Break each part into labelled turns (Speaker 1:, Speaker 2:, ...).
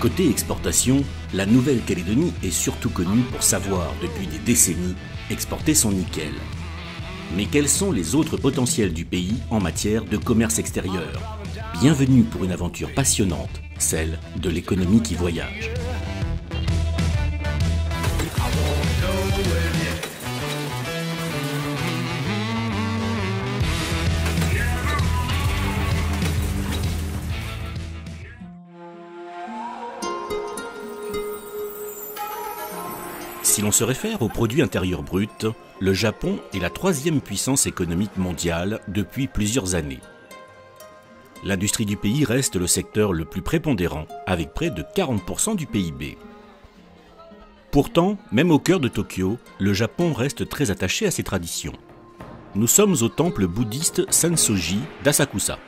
Speaker 1: Côté exportation, la Nouvelle-Calédonie est surtout connue pour savoir, depuis des décennies, exporter son nickel. Mais quels sont les autres potentiels du pays en matière de commerce extérieur? Bienvenue pour une aventure passionnante, celle de l'économie qui voyage. Si l'on se réfère au produit intérieur brut, le Japon est la troisième puissance économique mondiale depuis plusieurs années. L'industrie du pays reste le secteur le plus prépondérant, avec près de 40% du PIB. Pourtant, même au cœur de Tokyo, le Japon reste très attaché à ses traditions. Nous sommes au temple bouddhiste Sensoji d'Asakusa.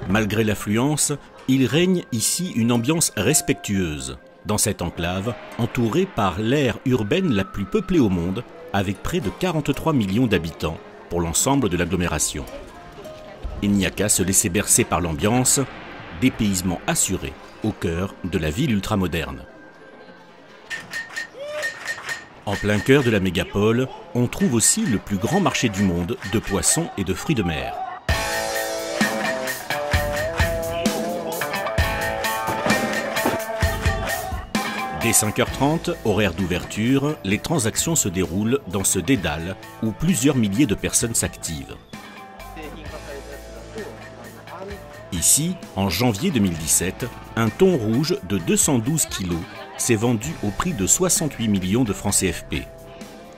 Speaker 1: Malgré l'affluence, il règne ici une ambiance respectueuse, dans cette enclave, entourée par l'aire urbaine la plus peuplée au monde, avec près de 43 millions d'habitants pour l'ensemble de l'agglomération. Il n'y a qu'à se laisser bercer par l'ambiance, dépaysement assuré au cœur de la ville ultramoderne. En plein cœur de la mégapole, on trouve aussi le plus grand marché du monde de poissons et de fruits de mer. Dès 5h30, horaire d'ouverture, les transactions se déroulent dans ce dédale où plusieurs milliers de personnes s'activent. Ici, en janvier 2017, un thon rouge de 212 kg s'est vendu au prix de 68 millions de francs CFP.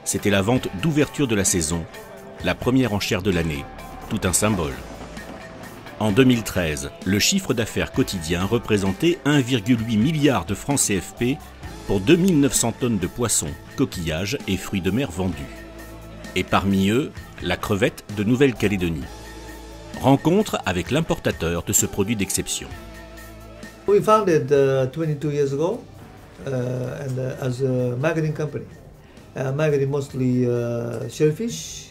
Speaker 1: C'était la vente d'ouverture de la saison, la première enchère de l'année, tout un symbole. En 2013, le chiffre d'affaires quotidien représentait 1,8 milliard de francs CFP pour 2900 tonnes de poissons, coquillages et fruits de mer vendus. Et parmi eux, la crevette de Nouvelle-Calédonie. Rencontre avec l'importateur de ce produit d'exception.
Speaker 2: We founded 22 years ago as a marketing company. Marketing mostly shellfish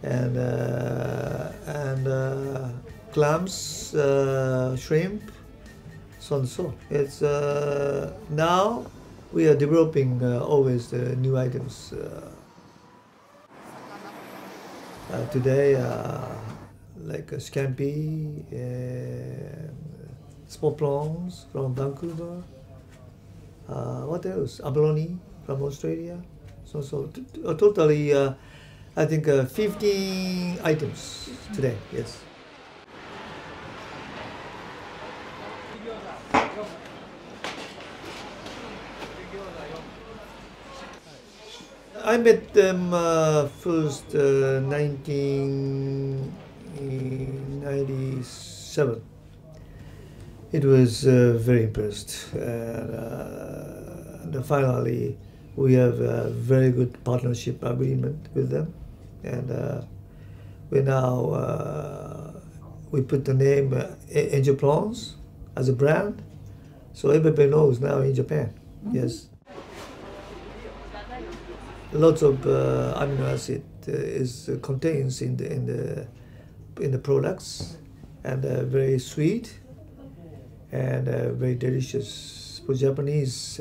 Speaker 2: and clams, shrimp, so on and so. It's now we are developing always new items. Today, like scampi, small prawns from Vancouver. What else? Abalone from Australia. So totally, I think 15 items today. Yes. I met them first 1997. It was very impressed. And finally, we have a very good partnership agreement with them. And we now, we put the name Angel Prawns as a brand. So everybody knows now in Japan. Mm-hmm. Yes. Lots of amino acid contains in the products, and very sweet and very delicious for Japanese,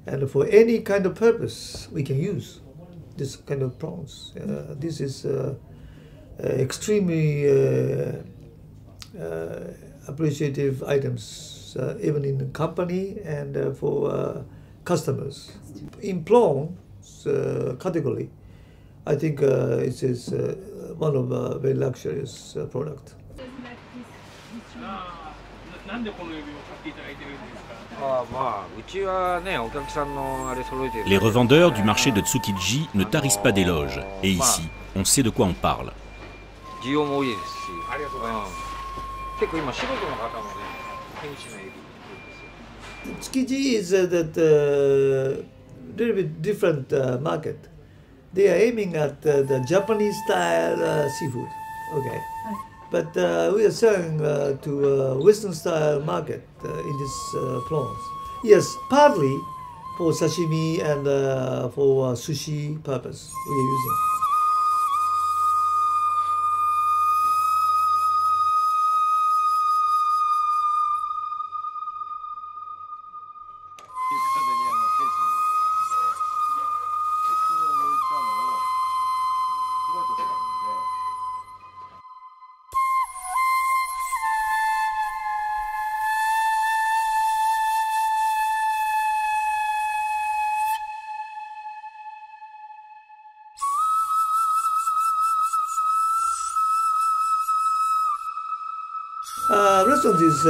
Speaker 2: and for any kind of purpose we can use this kind of prawns. This is extremely appreciative items, even in the company and for customers. In prawn category, I think it is one of a very luxurious product.
Speaker 1: Les revendeurs du marché de Tsukiji ne tarissent pas d'éloges, et ici, on sait de quoi on parle.
Speaker 2: Tsukiji is that little bit different market. They are aiming at the Japanese style seafood, okay. But we are selling to Western style market in this prawns. Yes, partly for sashimi and for sushi purpose we are using. Restaurant is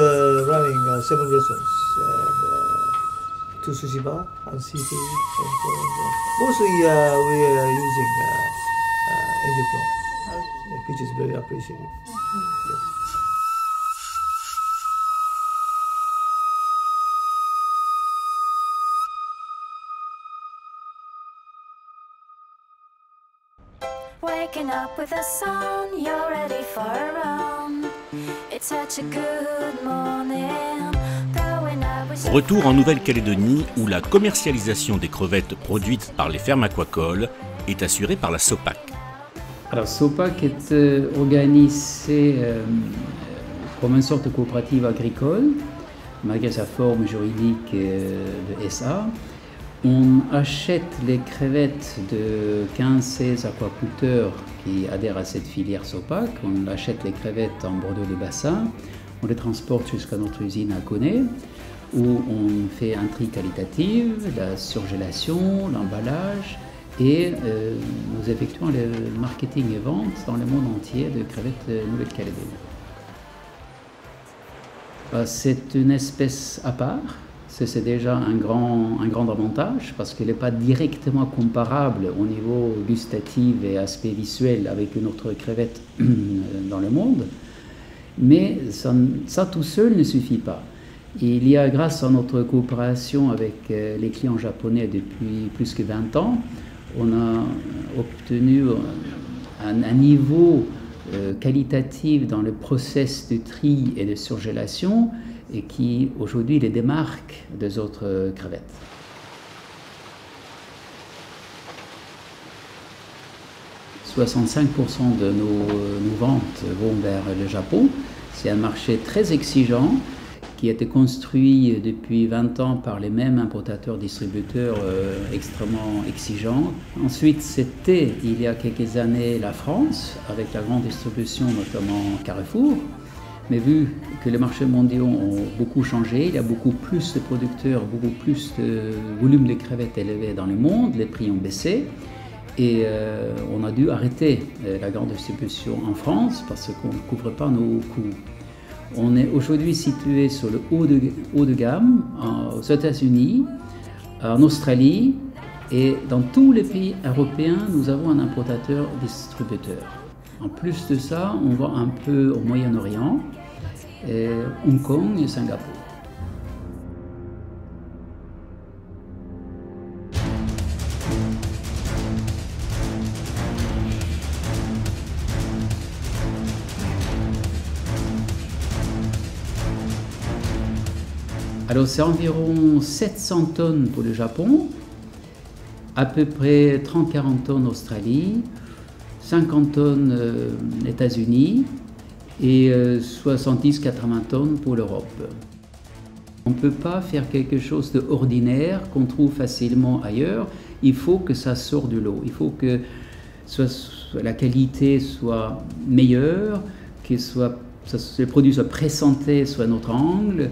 Speaker 2: running 7 restaurants and 2 sushi bar and seafood. And mostly we are using angel prawn, which is very appreciated. Yes.
Speaker 3: Waking up with the sun, you're ready for a run. It's such a good morning.
Speaker 1: Retour en Nouvelle-Calédonie où la commercialisation des crevettes produites par les fermes aquacoles est assurée par la SOPAC.
Speaker 4: Alors SOPAC est organisée comme une sorte de coopérative agricole, malgré sa forme juridique de SA. On achète les crevettes de 15-16 aquaculteurs qui adhèrent à cette filière SOPAC. On achète les crevettes en bordure de bassin, on les transporte jusqu'à notre usine à Coné, où on fait un tri qualitatif, la surgélation, l'emballage, et nous effectuons le marketing et vente dans le monde entier de crevettes Nouvelle-Calédonie. C'est une espèce à part. C'est déjà un grand avantage parce qu'elle n'est pas directement comparable au niveau gustatif et aspect visuel avec une autre crevette dans le monde. Mais ça tout seul ne suffit pas. Il y a, grâce à notre coopération avec les clients japonais depuis plus que 20 ans, on a obtenu un niveau qualitatif dans le process de tri et de surgélation et qui aujourd'hui les démarque des autres crevettes. « 65% de nos ventes vont vers le Japon. C'est un marché très exigeant qui a été construit depuis 20 ans par les mêmes importateurs-distributeurs extrêmement exigeants. Ensuite, c'était, il y a quelques années, la France, avec la grande distribution, notamment Carrefour. Mais vu que les marchés mondiaux ont beaucoup changé, il y a beaucoup plus de producteurs, beaucoup plus de volume de crevettes élevés dans le monde, les prix ont baissé et on a dû arrêter la grande distribution en France parce qu'on ne couvre pas nos coûts. On est aujourd'hui situé sur le haut de gamme aux États-Unis, en Australie et dans tous les pays européens, nous avons un importateur-distributeur. En plus de ça, on va un peu au Moyen-Orient, Hong Kong et Singapour. Alors c'est environ 700 tonnes pour le Japon, à peu près 30-40 tonnes Australie, 50 tonnes États-Unis et 70-80 tonnes pour l'Europe. On ne peut pas faire quelque chose d'ordinaire qu'on trouve facilement ailleurs. Il faut que ça sorte de l'eau. Il faut que la qualité soit meilleure, que le produit soit présenté sous un autre angle,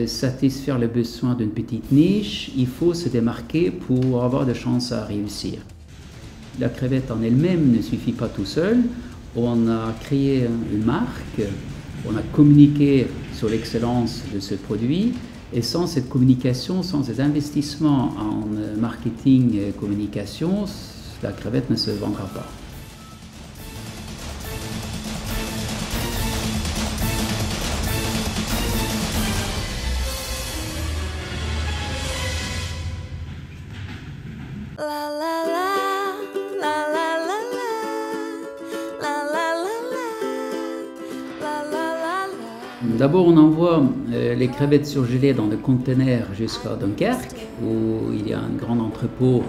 Speaker 4: satisfaire les besoins d'une petite niche. Il faut se démarquer pour avoir de chances à réussir. La crevette en elle-même ne suffit pas tout seul. On a créé une marque, on a communiqué sur l'excellence de ce produit et sans cette communication, sans ces investissements en marketing et communication, la crevette ne se vendra pas. D'abord, on envoie les crevettes surgelées dans des containers jusqu'à Dunkerque, où il y a un grand entrepôt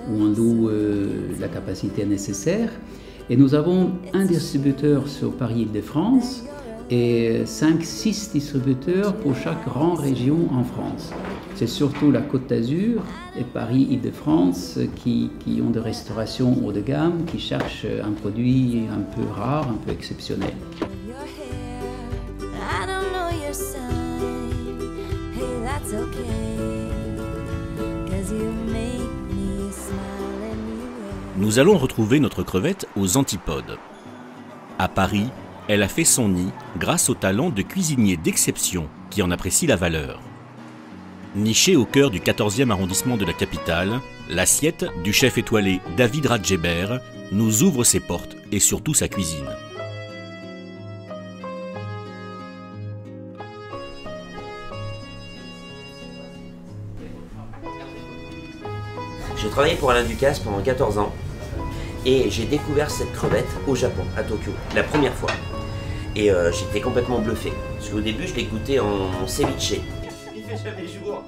Speaker 4: où on loue la capacité nécessaire. Et nous avons un distributeur sur Paris-Île-de-France et 5-6 distributeurs pour chaque grande région en France. C'est surtout la Côte d'Azur et Paris-Île-de-France qui ont des restaurations haut de gamme, qui cherchent un produit un peu rare, un peu exceptionnel.
Speaker 1: Nous allons retrouver notre crevette aux antipodes. À Paris, elle a fait son nid grâce au talent de cuisiniers d'exception qui en apprécient la valeur. Nichée au cœur du 14e arrondissement de la capitale, l'assiette du chef étoilé David Radjeber nous ouvre ses portes et surtout sa cuisine.
Speaker 5: J'ai travaillé pour Alain Ducasse pendant 14 ans et j'ai découvert cette crevette au Japon, à Tokyo, la première fois. Et j'étais complètement bluffé. Parce qu'au début, je l'ai goûté en ceviche. Il fait jamais jour.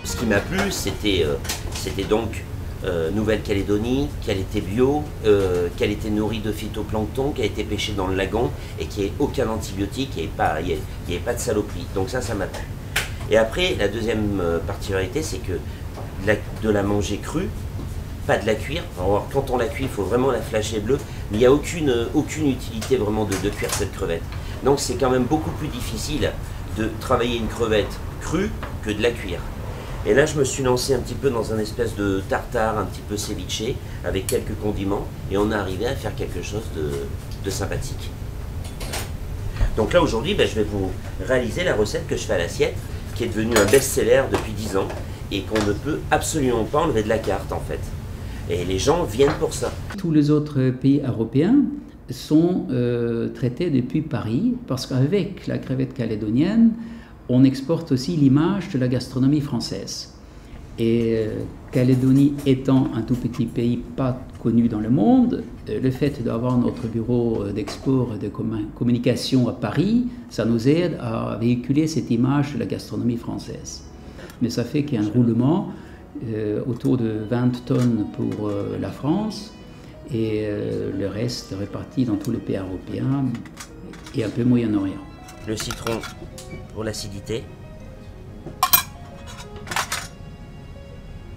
Speaker 5: Ce qui m'a plu, c'était donc Nouvelle-Calédonie, qu'elle était bio, qu'elle était nourrie de phytoplancton, qu'elle était pêchée dans le lagon et qu'il n'y ait aucun antibiotique, il n'y avait pas de saloperie. Donc ça m'a plu. Et après, la deuxième particularité, c'est que de la manger crue, pas de la cuire. Alors, quand on la cuit, il faut vraiment la flasher bleue, mais il n'y a aucune utilité vraiment de cuire cette crevette. Donc c'est quand même beaucoup plus difficile de travailler une crevette crue que de la cuire. Et là, je me suis lancé un petit peu dans un espèce de tartare, un petit peu ceviche, avec quelques condiments, et on est arrivé à faire quelque chose de sympathique. Donc là, aujourd'hui, je vais vous réaliser la recette que je fais à l'assiette, qui est devenue un best-seller depuis 10 ans, et qu'on ne peut absolument pas enlever de la carte, en fait. Et les gens viennent pour ça.
Speaker 4: Tous les autres pays européens sont traités depuis Paris, parce qu'avec la crevette calédonienne, on exporte aussi l'image de la gastronomie française. Et Calédonie étant un tout petit pays pas connu dans le monde, le fait d'avoir notre bureau d'export et de communication à Paris, ça nous aide à véhiculer cette image de la gastronomie française. Mais ça fait qu'il y a un roulement autour de 20 tonnes pour la France et le reste réparti dans tous les pays européens et un peu Moyen-Orient.
Speaker 5: Le citron pour l'acidité.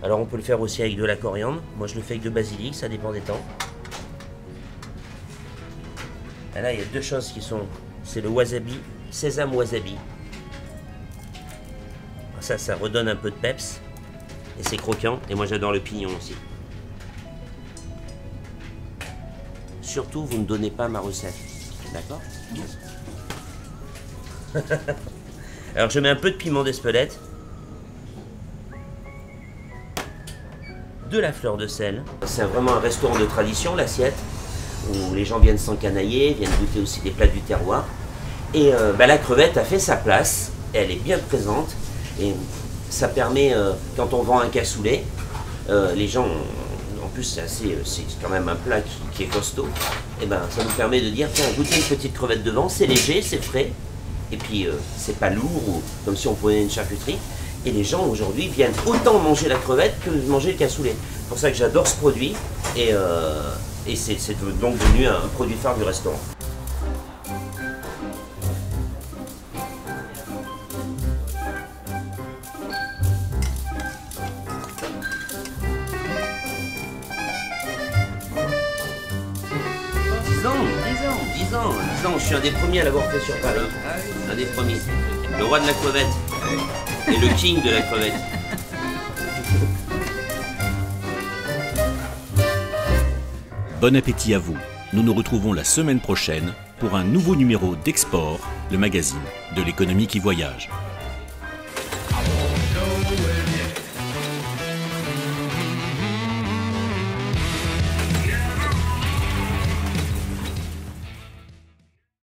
Speaker 5: Alors on peut le faire aussi avec de la coriandre. Moi je le fais avec de basilic, ça dépend des temps. Et là il y a deux choses qui sont, c'est le wasabi, sésame wasabi. Ça redonne un peu de peps et c'est croquant. Et moi j'adore le pignon aussi. Surtout vous ne donnez pas ma recette, d'accord? Alors je mets un peu de piment d'Espelette, de la fleur de sel. C'est vraiment un restaurant de tradition, l'assiette, où les gens viennent s'encanailler, viennent goûter aussi des plats du terroir. Et la crevette a fait sa place, elle est bien présente, et ça permet, quand on vend un cassoulet, les gens, en plus c'est quand même un plat qui est costaud, et ça nous permet de dire, tiens, goûtez une petite crevette devant, c'est léger, c'est frais, et puis c'est pas lourd, ou comme si on prenait une charcuterie. Et les gens aujourd'hui viennent autant manger la crevette que manger le cassoulet. C'est pour ça que j'adore ce produit, et c'est donc devenu un produit phare du restaurant. Je suis un des premiers à l'avoir fait sur Paris. Un des premiers. Le roi de la crevette. Et le king de la crevette.
Speaker 1: Bon appétit à vous. Nous nous retrouvons la semaine prochaine pour un nouveau numéro d'Export, le magazine de l'économie qui voyage.